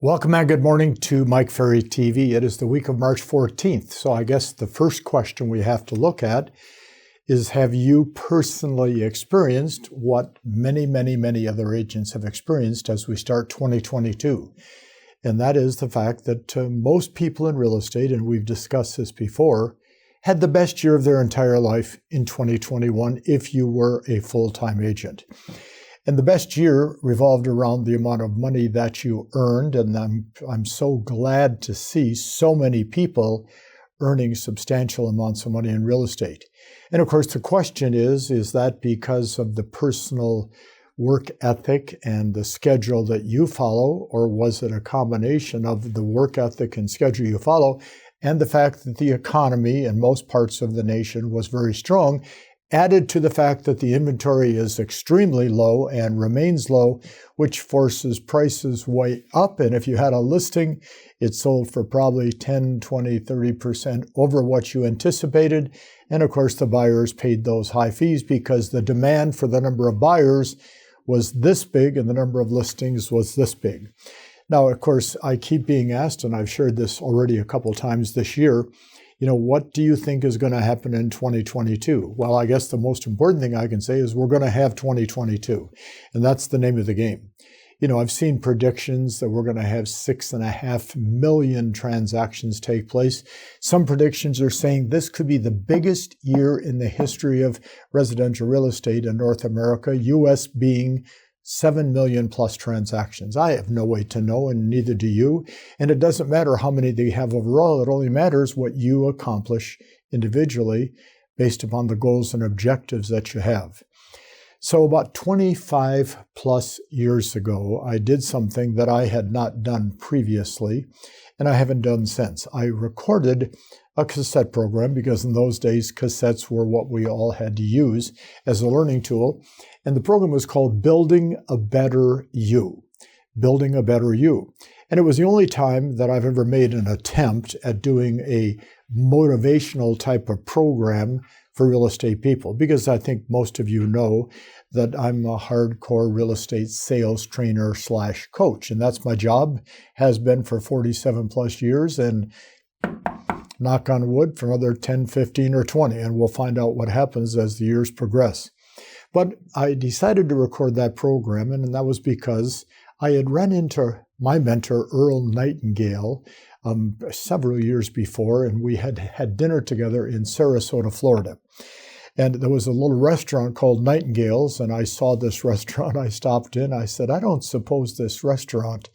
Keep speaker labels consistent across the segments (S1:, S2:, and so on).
S1: Welcome and good morning to Mike Ferry TV. It is the week of March 14th. So I guess the first question we have to look at is, have you personally experienced what many other agents have experienced as we start 2022? And that is the fact that most people in real estate, and we've discussed this before, had the best year of their entire life in 2021 if you were a full-time agent. And the best year revolved around the amount of money that you earned, and I'm so glad to see so many people earning substantial amounts of money in real estate. And of course, the question is that because of the personal work ethic and the schedule that you follow, or was it a combination of the work ethic and schedule you follow, and the fact that the economy in most parts of the nation was very strong, added to the fact that the inventory is extremely low and remains low, which forces prices way up. And if you had a listing, it sold for probably 10, 20, 30% over what you anticipated. And of course, the buyers paid those high fees because the demand for the number of buyers was this big and the number of listings was this big. Now, of course, I keep being asked, and I've shared this already a couple times this year, what do you think is going to happen in 2022? Well, I guess the most important thing I can say is we're going to have 2022, and that's the name of the game. I've seen predictions that we're going to have 6.5 million transactions take place. Some predictions are saying this could be the biggest year in the history of residential real estate in North America, U.S. being 7 million plus transactions. I have no way to know, and neither do you. And it doesn't matter how many they have overall. It only matters what you accomplish individually based upon the goals and objectives that you have. So about 25 plus years ago, I did something that I had not done previously, and I haven't done since. I recorded a cassette program because in those days, cassettes were what we all had to use as a learning tool. And the program was called Building a Better You. Building a Better You. And it was the only time that I've ever made an attempt at doing a motivational type of program for real estate people, because I think most of you know that I'm a hardcore real estate sales trainer / coach. And that's my job, has been for 47 plus years, and knock on wood, for another 10, 15, or 20, and we'll find out what happens as the years progress. But I decided to record that program, and that was because I had run into my mentor, Earl Nightingale, several years before, and we had dinner together in Sarasota, Florida. And there was a little restaurant called Nightingale's, and I saw this restaurant. I stopped in. I said, I don't suppose this restaurant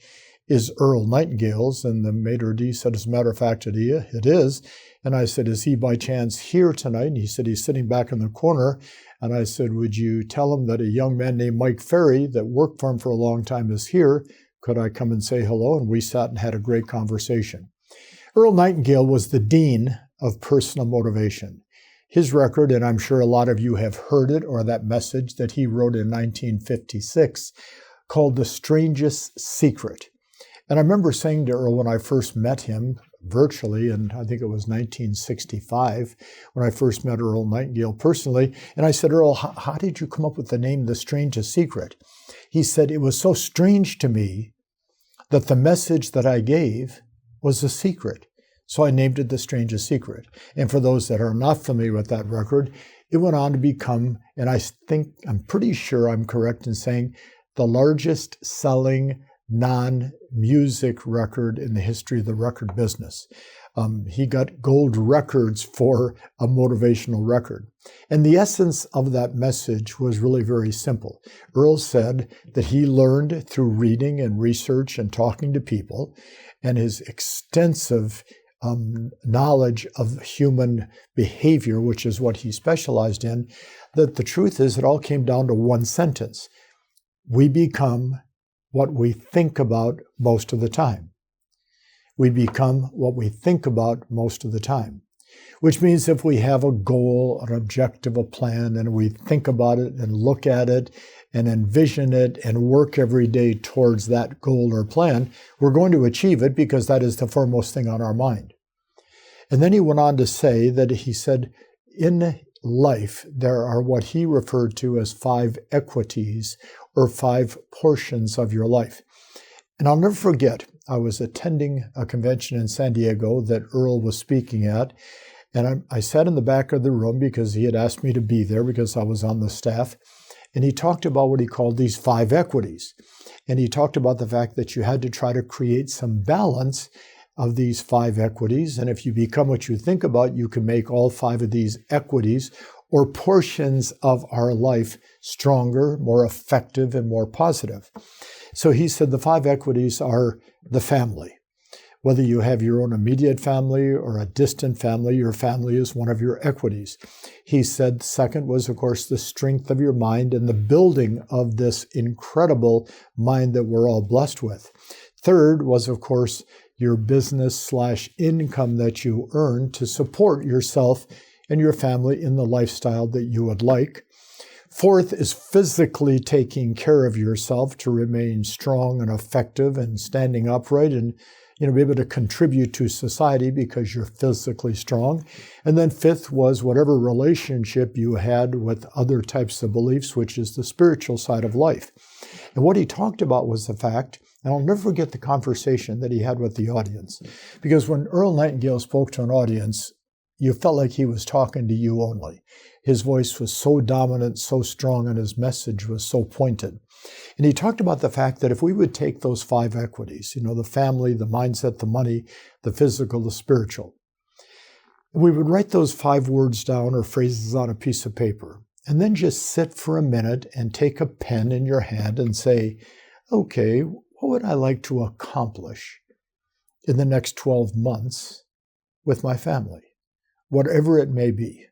S1: is Earl Nightingale's? And the maitre d' said, as a matter of fact, it is. And I said, is he by chance here tonight? And he said, he's sitting back in the corner. And I said, would you tell him that a young man named Mike Ferry that worked for him for a long time is here? Could I come and say hello? And we sat and had a great conversation. Earl Nightingale was the dean of personal motivation. His record, and I'm sure a lot of you have heard it, or that message that he wrote in 1956, called The Strangest Secret. And I remember saying to Earl when I first met him virtually, and I think it was 1965, when I first met Earl Nightingale personally, and I said, Earl, how did you come up with the name The Strangest Secret? He said, it was so strange to me that the message that I gave was a secret. So I named it The Strangest Secret. And for those that are not familiar with that record, it went on to become, and I'm pretty sure I'm correct in saying, the largest selling non-music record in the history of the record business. He got gold records for a motivational record. And the essence of that message was really very simple. Earl said that he learned through reading and research and talking to people, and his extensive knowledge of human behavior, which is what he specialized in, that the truth is it all came down to one sentence. We become what we think about most of the time. We become what we think about most of the time, which means if we have a goal, an objective, a plan, and we think about it and look at it and envision it and work every day towards that goal or plan, we're going to achieve it because that is the foremost thing on our mind. And then he went on to say that he said, in life, there are what he referred to as 5 equities, or 5 portions of your life. And I'll never forget, I was attending a convention in San Diego that Earl was speaking at, and I sat in the back of the room because he had asked me to be there because I was on the staff, and he talked about what he called these 5 equities. And he talked about the fact that you had to try to create some balance of these 5 equities, and if you become what you think about, you can make all 5 of these equities or portions of our life stronger, more effective, and more positive. So he said the 5 equities are the family. Whether you have your own immediate family or a distant family, your family is one of your equities. He said second was, of course, the strength of your mind and the building of this incredible mind that we're all blessed with. Third was, of course, your business/income that you earn to support yourself and your family in the lifestyle that you would like. Fourth is physically taking care of yourself to remain strong and effective and standing upright and be able to contribute to society because you're physically strong. And then fifth was whatever relationship you had with other types of beliefs, which is the spiritual side of life. And what he talked about was the fact, and I'll never forget the conversation that he had with the audience, because when Earl Nightingale spoke to an audience, you felt like he was talking to you only. His voice was so dominant, so strong, and his message was so pointed. And he talked about the fact that if we would take those 5 equities, the family, the mindset, the money, the physical, the spiritual, we would write those 5 words down or phrases on a piece of paper, and then just sit for a minute and take a pen in your hand and say, okay, what would I like to accomplish in the next 12 months with my family? Whatever it may be.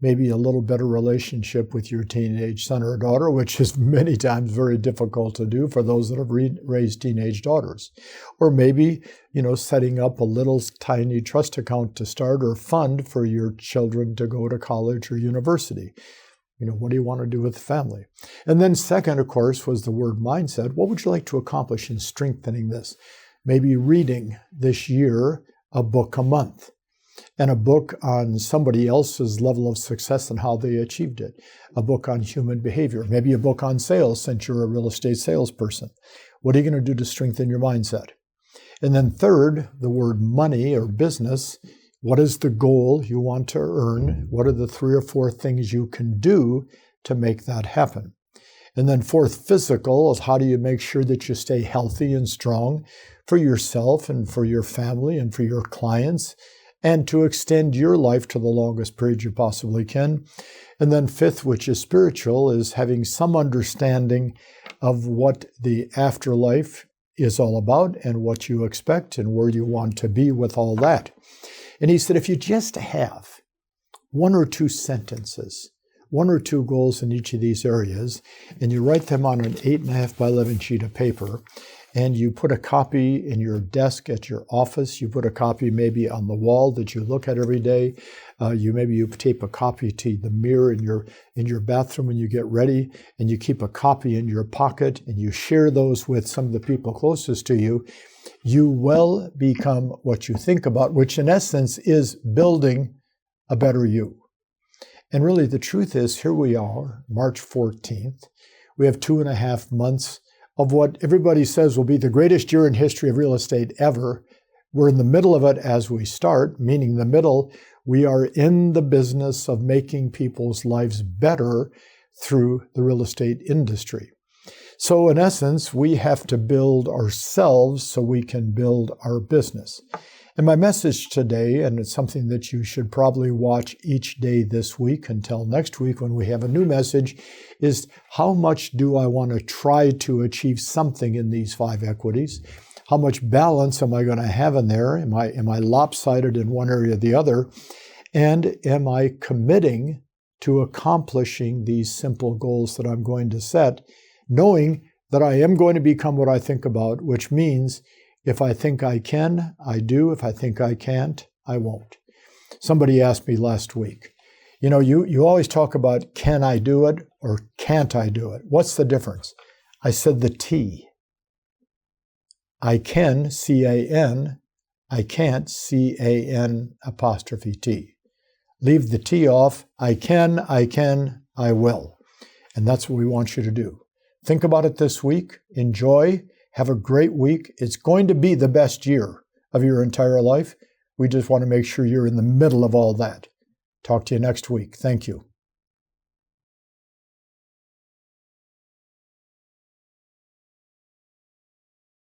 S1: Maybe a little better relationship with your teenage son or daughter, which is many times very difficult to do for those that have raised teenage daughters. Or maybe, setting up a little tiny trust account to start or fund for your children to go to college or university. What do you want to do with the family? And then second, of course, was the word mindset. What would you like to accomplish in strengthening this? Maybe reading this year a book a month. And a book on somebody else's level of success and how they achieved it. A book on human behavior. Maybe a book on sales since you're a real estate salesperson. What are you going to do to strengthen your mindset? And then third, the word money or business. What is the goal you want to earn? What are the 3 or 4 things you can do to make that happen? And then fourth, physical, is how do you make sure that you stay healthy and strong for yourself and for your family and for your clients, and to extend your life to the longest period you possibly can. And then fifth, which is spiritual, is having some understanding of what the afterlife is all about and what you expect and where you want to be with all that. And he said, if you just have 1 or 2 sentences, 1 or 2 goals in each of these areas, and you write them on an 8.5 by 11 sheet of paper, and you put a copy in your desk at your office. You put a copy maybe on the wall that you look at every day. You tape a copy to the mirror in your bathroom when you get ready, and you keep a copy in your pocket, and you share those with some of the people closest to you. You will become what you think about, which in essence is building a better you. And really the truth is, here we are, March 14th. We have 2.5 months of what everybody says will be the greatest year in history of real estate ever. We're in the middle of it as we start, meaning the middle. We are in the business of making people's lives better through the real estate industry. So in essence, we have to build ourselves so we can build our business. And my message today, and it's something that you should probably watch each day this week until next week when we have a new message, is how much do I want to try to achieve something in these 5 equities? How much balance am I going to have in there? Am I lopsided in one area or the other? And am I committing to accomplishing these simple goals that I'm going to set, knowing that I am going to become what I think about, which means if I think I can, I do. If I think I can't, I won't. Somebody asked me last week, you always talk about can I do it or can't I do it? What's the difference? I said the T. I can, C-A-N. I can't, C-A-N apostrophe T. Leave the T off. I can, I will. And that's what we want you to do. Think about it this week. Enjoy. Have a great week. It's going to be the best year of your entire life. We just want to make sure you're in the middle of all that. Talk to you next week. Thank you.